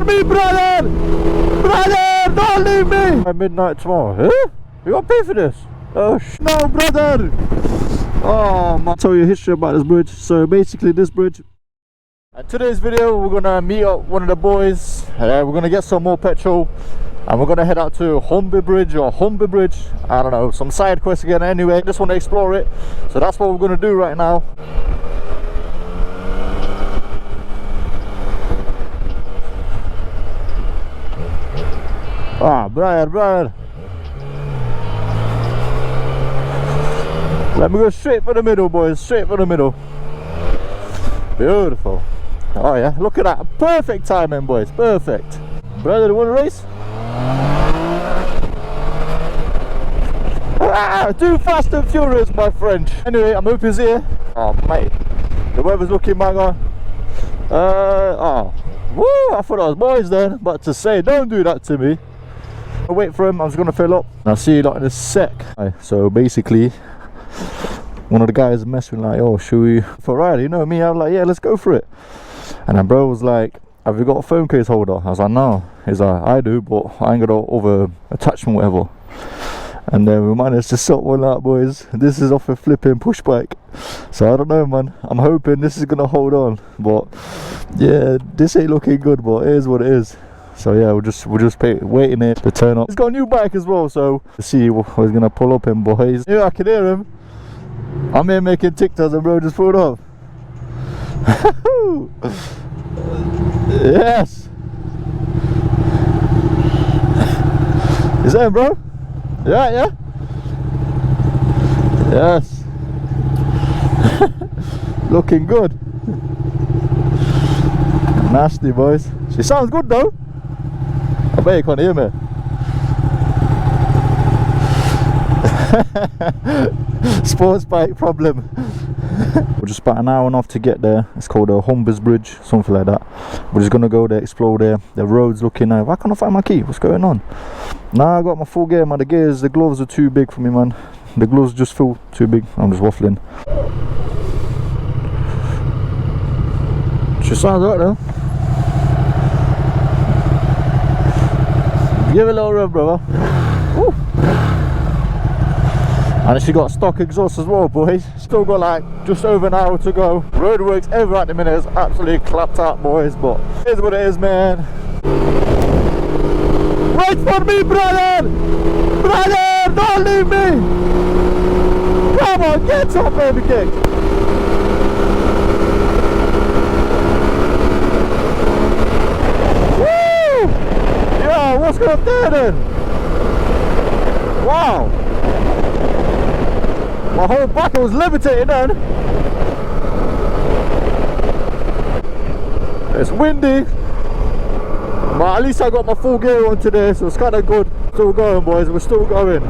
me, brother! Brother, don't leave me! By midnight tomorrow. Huh? You gotta pay for this? Oh, no, brother! Oh, man. I'll tell you a history about this bridge. So basically this bridge. In today's video, we're gonna meet up one of the boys. We're gonna get some more petrol. And we're gonna head out to Humber Bridge or Humber Bridge. I don't know, some side quest again anyway. Just want to explore it. So that's what we're gonna do right now. Ah, brother. Let me go straight for the middle, boys. Straight for the middle. Beautiful. Oh yeah, look at that. Perfect timing, boys. Perfect. Brother, you want to race? Ah, too fast and furious, my friend. Anyway, I'm up his ear. Oh, mate. The weather's looking bang on. Oh. Woo, I thought I was boys then. But to say, don't do that to me. I'll wait for him. I'm just going to fill up. I'll see you lot in a sec. So basically, one of the guys messing like, oh, should we for a ride? You know me, I was like, yeah, let's go for it. And then bro was like, have you got a phone case holder? I was like, no. He's like, I do, but I ain't got all the attachment, whatever. And then we managed to sort one out, boys. This is off a flipping push bike. So I don't know, man. I'm hoping this is gonna hold on. But yeah, this ain't looking good, but it is what it is. So yeah, we're just waiting here to turn up. He's got a new bike as well, so let's see what he's gonna pull up in, boys. Yeah, I can hear him. I'm here making TikToks and bro just pulled up. Yes. Is that him, bro? Yeah. Yes. Looking good. Nasty, boys. She sounds good though. I bet you can't hear me. Sports bike problem. We're just about an hour and a half to get there. It's called Humber Bridge, something like that. We're just gonna go there, explore there. The road's looking nice. Why can't I find my key? What's going on? Nah, I got my full gear, man. The gloves are too big for me, man. The gloves just feel too big. I'm just waffling. She sounds right though. Give it a little rev, brother. Woo. And she got stock exhaust as well, boys. Still got like just over an hour to go. Roadworks everywhere at the minute is absolutely clapped out, boys. But here's what it is, man. Wait for me, brother! Brother, don't leave me! Come on, get up, baby kick! Woo! Yeah, what's going on there then? Wow! My whole back was levitating then. It's windy, but at least I got my full gear on today, so it's kind of good. Still going, boys, we're still going.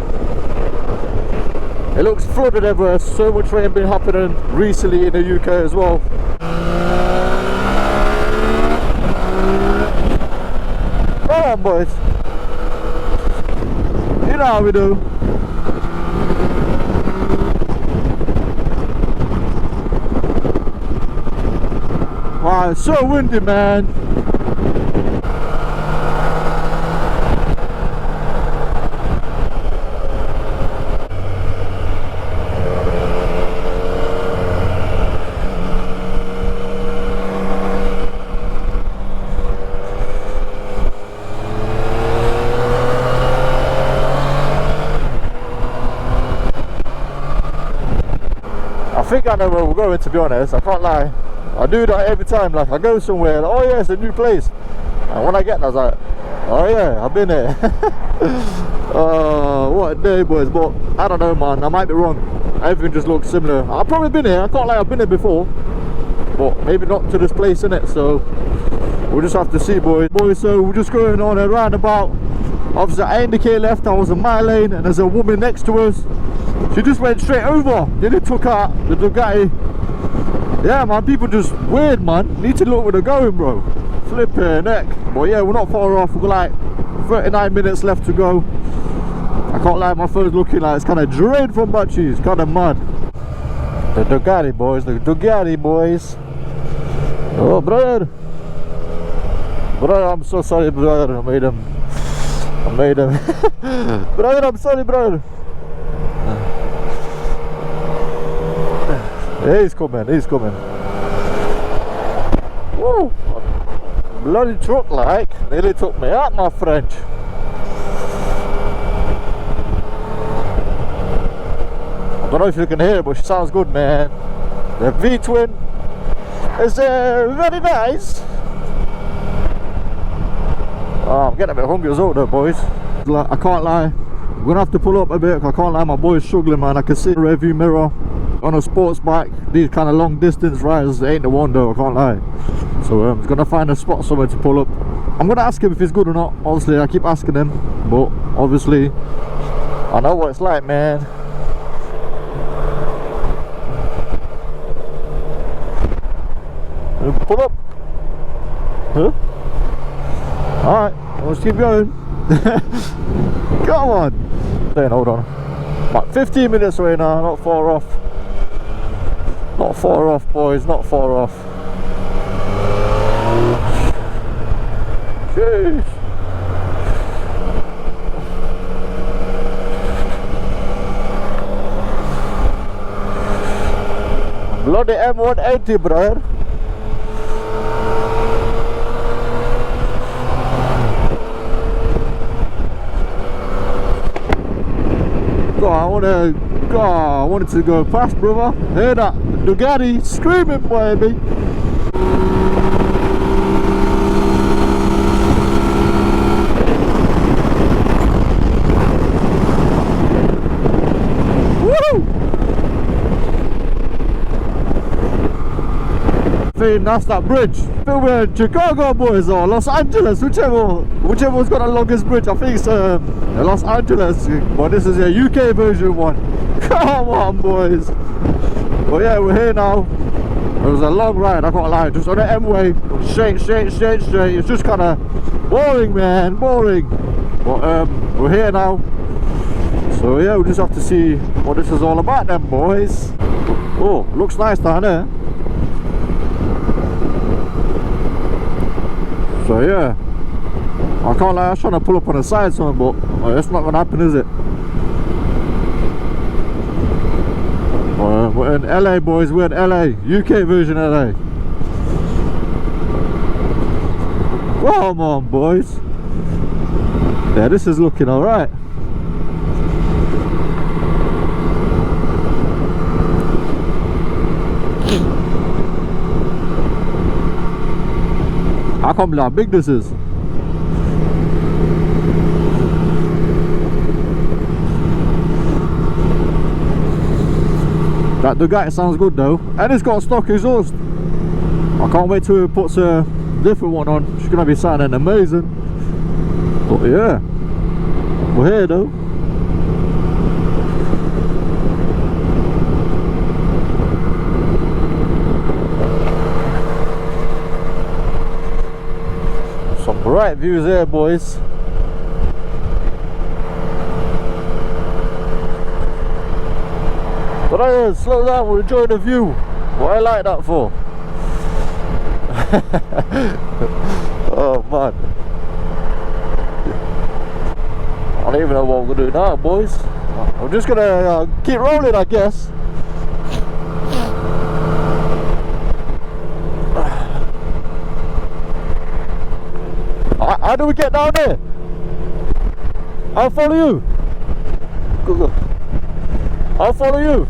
It looks flooded everywhere. So much rain been happening recently in the UK as well. Come on, boys. You know how we do. Wow, it's so windy, man. I think I know where we're going, to be honest. I can't lie. I do that every time, like I go somewhere, like, oh yeah, it's a new place. And when I get there, I was like, oh yeah, I've been here. What a day, boys. But I don't know, man, I might be wrong. Everything just looks similar. I've probably been here, I can't lie, I've been here before. But maybe not to this place, innit? So we'll just have to see, boys. So we're just going on a roundabout. Obviously I indicated left, I was in my lane, and there's a woman next to us. She just went straight over. Then it took out the Ducati. Yeah, man, people just weird, man. Need to look where they're going, bro. Flipping heck. But yeah, we're not far off. We've got like 39 minutes left to go. I can't lie, my phone's looking like it's kind of drained from battery. It's kind of mad. The Ducati, boys. The Ducati, boys. Oh, brother. Brother, I'm so sorry, brother. I made him. Brother, I'm sorry, brother. He's coming. Woo! Bloody truck like nearly took me out, my French. I don't know if you can hear it, but she sounds good, man. The V-twin is very nice. Oh, I'm getting a bit hungry as well though, boys. Like, I can't lie, I'm gonna have to pull up a bit. I can't lie, my boy's struggling, man. I can see the rearview mirror on a sports bike. These kind of long distance rides ain't the one though, I can't lie. So I'm gonna find a spot somewhere to pull up. I'm gonna ask him if he's good or not. Obviously I keep asking him, but obviously I know what it's like, man. Pull up. Huh? Alright, let's keep going. Come on. Then hold on. About 15 minutes away now, not far off. Not far off, boys, not far off. Jeez. Bloody M180, brother. I wanted to go past, brother. Hear that Ducati screaming, baby. Woo! I think that's that bridge. I think we're in Chicago, boys, or Los Angeles, whichever's got the longest bridge. I think it's Los Angeles, but this is a UK version one. Come on, boys. But yeah, we're here now. It was a long ride, I can't lie. Just on the M-way, straight. It's just kind of boring, man, boring. But we're here now. So yeah, we just have to see what this is all about then, boys. Oh, looks nice down there. So yeah, I can't lie, I was trying to pull up on the side something, but it's not gonna happen, is it? We're in LA, boys, we're in LA, UK version LA. Come on, boys. Yeah, this is looking alright. I can't believe how big this is. That Ducati sounds good though, and it's got a stock exhaust. I can't wait till it puts a different one on. It's gonna be sounding amazing. But yeah, we're here though. Some bright views here, boys. But I slow down, we'll enjoy the view. What I like that for? Oh man, I don't even know what we're gonna do now, boys. I'm just gonna keep rolling, I guess. How do we get down there? I'll follow you. I'll follow you.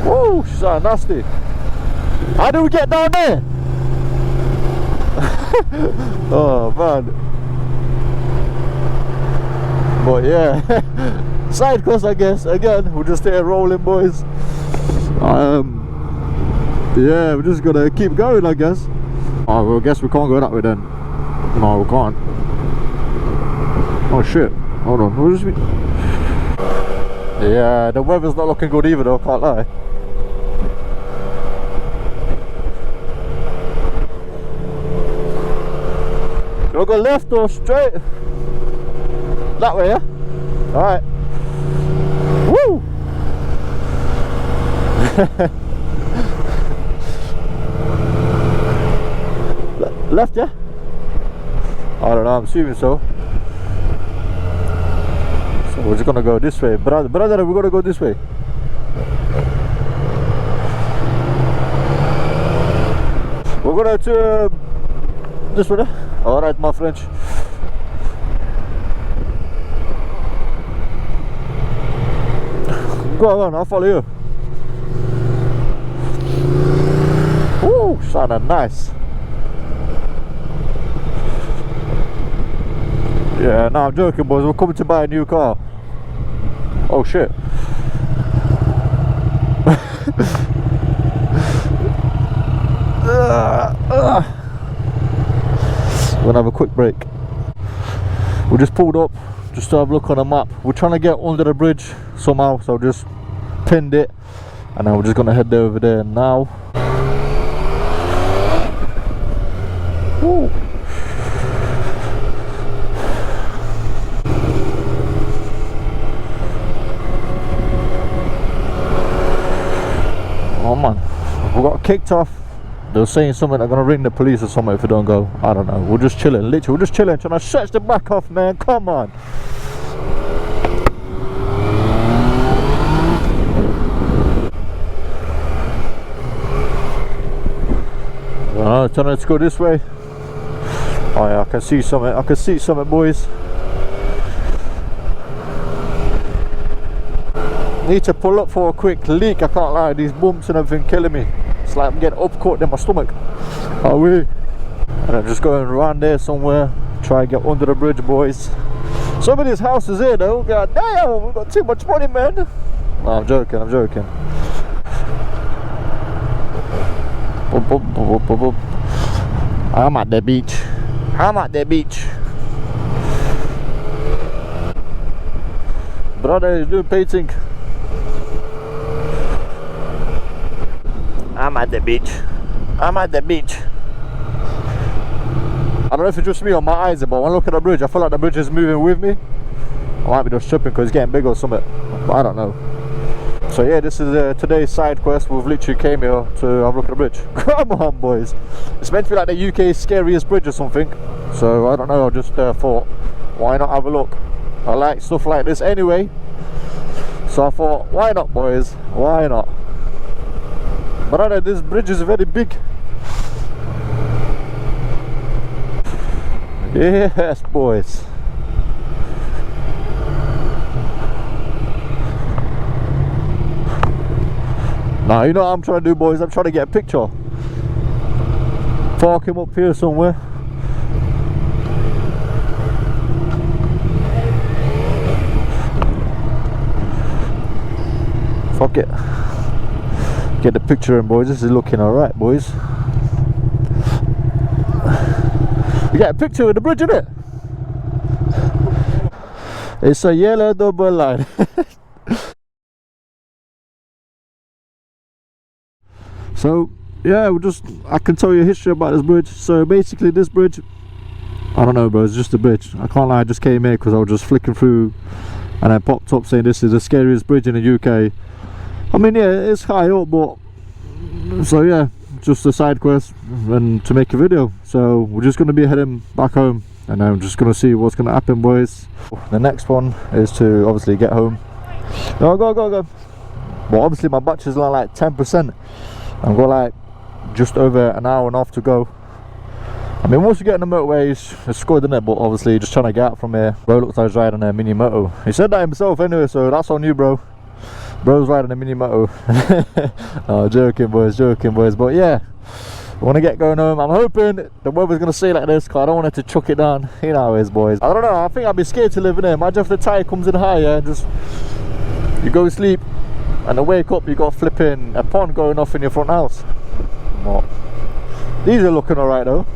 Whoa, she's so nasty. How do we get down there? Oh man. But yeah, side quest, I guess. Again, we'll just stay rolling, boys. Yeah, we're just gonna keep going, I guess. Oh, well, I guess we can't go that way then. No, we can't. Oh shit, hold on, we'll just be... Yeah, the weather's not looking good either though, I can't lie. Should I go left or straight? That way, yeah? Alright. Woo! Left, yeah? I don't know, I'm assuming so. So we're just gonna go this way. Brother, we're gonna go this way. We're gonna to this way. Alright, my French. Go on, I'll follow you. Ooh, sounded nice. Yeah, no, I'm joking, boys. We're coming to buy a new car. Oh shit. We're gonna have a quick break. We just pulled up just to have a look on the map. We're trying to get under the bridge somehow, so just pinned it, and then we're just gonna head over there now. Woo. Oh man, we got kicked off. They were saying something, they're gonna ring the police or something if we don't go. I don't know. We're just chilling, literally, we're just chilling, trying to stretch the back off, man. Come on. Let's go this way. Oh yeah, I can see something. I can see something, boys. Need to pull up for a quick leak. I can't lie, these bumps and everything killing me. It's like I'm getting upcut in my stomach. Are we? And I'm just going around there somewhere. Try and get under the bridge, boys. Some of these houses here though, god damn, we've got too much money, man. No, I'm joking, I'm joking. I'm at the beach. I'm at the beach. Brother is doing painting. I'm at the beach. I'm at the beach. I don't know if it's just me or my eyes, but when I look at the bridge, I feel like the bridge is moving with me. I might be just tripping because it's getting big or something, but I don't know. So yeah, this is today's side quest. We've literally came here to have a look at the bridge. Come on, boys. It's meant to be like the UK's scariest bridge or something. So I don't know, I just thought, why not have a look? I like stuff like this anyway. So I thought, why not, boys? Why not? But this bridge is very big. Yes, boys. Now, you know what I'm trying to do, boys? I'm trying to get a picture. Park him up here somewhere. Fuck it. Get the picture in, boys. This is looking alright, boys. You get a picture with the bridge, innit? It's a yellow double line. So yeah, I can tell you a history about this bridge. So basically this bridge, I don't know, bro, it's just a bridge. I can't lie, I just came here because I was just flicking through and I popped up saying this is the scariest bridge in the UK. I mean, yeah, it's high up, but so yeah, just a side quest and to make a video. So we're just going to be heading back home and I'm just going to see what's going to happen, boys. The next one is to obviously get home. No, go. But obviously my battery's like 10%. I've got like just over an hour and a half to go. I mean, once you get in the motorway, it's good, isn't it? But obviously just trying to get out from here. Bro looks like he's riding a mini moto. He said that himself anyway, so that's on you, bro. Bro's riding a mini moto. Oh, joking, boys. But yeah, I want to get going home. I'm hoping the weather's going to stay like this because I don't want it to chuck it down. You know how it is, boys. I don't know, I think I'd be scared to live in here. Imagine if the tide comes in high, yeah, and just you go to sleep and to wake up you got flipping a pond going off in your front house. But these are looking alright though.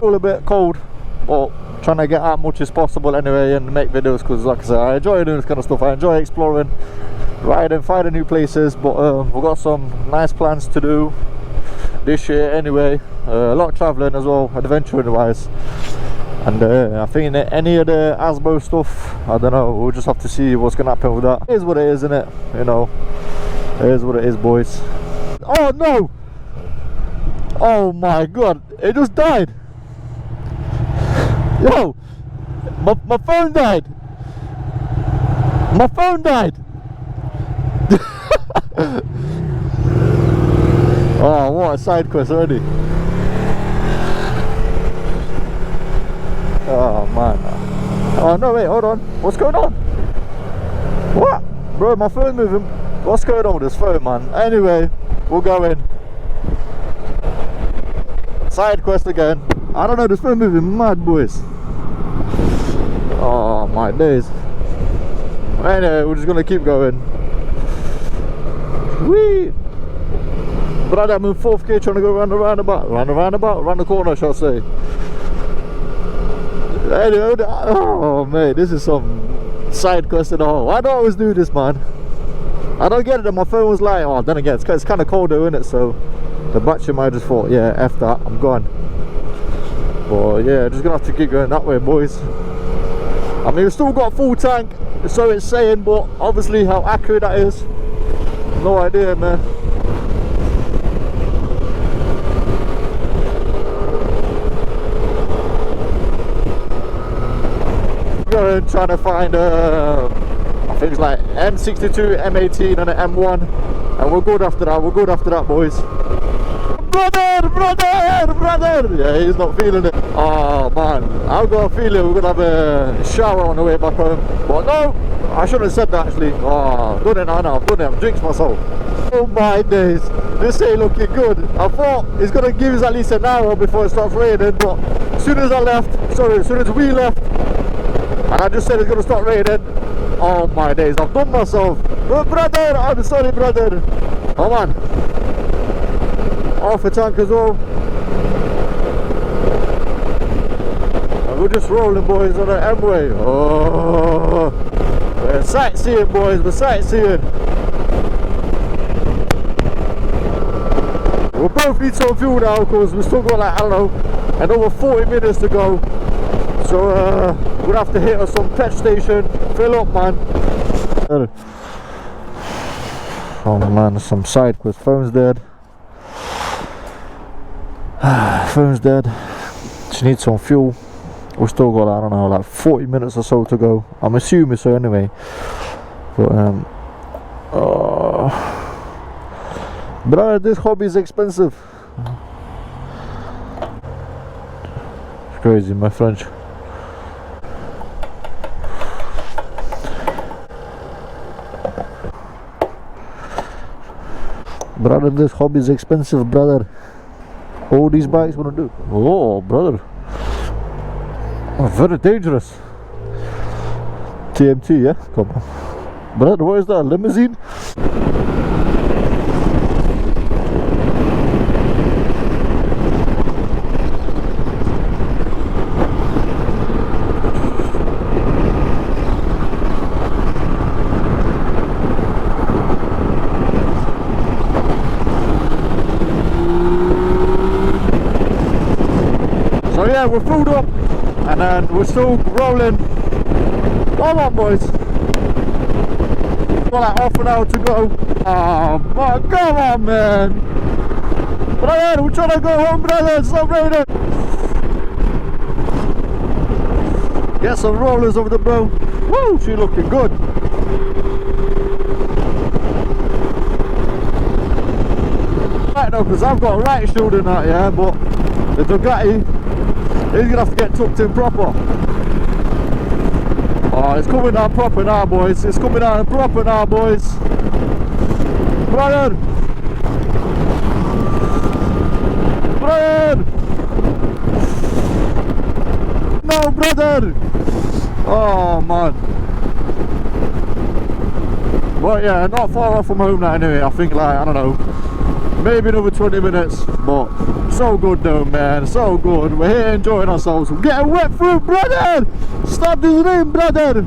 All a bit cold, but trying to get out much as possible anyway and make videos because like I said, I enjoy doing this kind of stuff. I enjoy exploring, riding, finding new places, but we've got some nice plans to do this year anyway. A lot of travelling as well, adventuring wise. And I think any of the ASBO stuff, I don't know, we'll just have to see what's going to happen with that. It is what it is, isn't it? You know, it is what it is, boys. Oh no! Oh my god, it just died. Yo, my phone died. My phone died. Oh, what a side quest already. Oh man. Oh no, wait, hold on. What's going on? What? Bro, my phone moving. What's going on with this phone, man? Anyway, we'll go in. Side quest again. I don't know, this phone moving mad, boys. Oh my days. Anyway, we're just gonna keep going. Whee! Brother, I'm in 4th gear trying to go round the roundabout. Round the corner, shall I say. Anyway, oh mate, this is some side quest in the hole. Why do I always do this, man? I don't get it, and my phone was like, oh, then again, it's kind of cold though, isn't it? So the battery might just thought, yeah, F that, I'm gone. But yeah, just gonna have to keep going that way, boys. I mean, we've still got full tank, so it's saying, but obviously how accurate that is, no idea, man. Going trying to find I think it's like M62, M18 and an M1, and we're good after that, boys. Brother! Yeah, he's not feeling it. Oh man, I've got a feeling we're gonna have a shower on the way back home. But no, I shouldn't have said that actually. Oh, done it now, I've done it, I've jinxed myself. Oh my days, this ain't looking good. I thought it's gonna give us at least an hour before it starts raining, but as soon as we left, and I just said it's gonna start raining, oh my days, I've done myself. But brother, I'm sorry, brother. Oh man. Half a tank as well. And we're just rolling, boys, on an M-way. Oh, we're sightseeing, boys, we're sightseeing. We both need some fuel now because we've still got like, I don't know, another 40 minutes to go. So we'll have to hit us some pet station, fill up, man. Oh man, some side quest. Phone's dead. Phone's dead. Just need some fuel. We've still got, I don't know, like 40 minutes or so to go. I'm assuming so anyway. But but this hobby is expensive. It's crazy, my French. Brother, this hobby is expensive, brother. All these bikes wanna do. Oh, brother. Oh, very dangerous. TMT, yeah? Come on. Brother, what is that? Limousine? So yeah, we're filled up and then we're still rolling. Come on, boys. Got like half an hour to go. Oh man, come on, man. Brother, we're trying to go home, brother. It's not raining. Get some rollers over the bro. Woo, she looking good. Right now, because I've got a right shield in that, yeah, but the Ducati, he's gonna have to get tucked in proper. Oh, it's coming down proper now, boys. It's coming down proper now, boys. Brian! Brian! No, brother! Oh, man. But yeah, not far off from home now anyway. I think like, I don't know, maybe another 20 minutes, but so good though, man, so good. We're here enjoying ourselves. We're getting wet through, brother! Stop this rain, brother!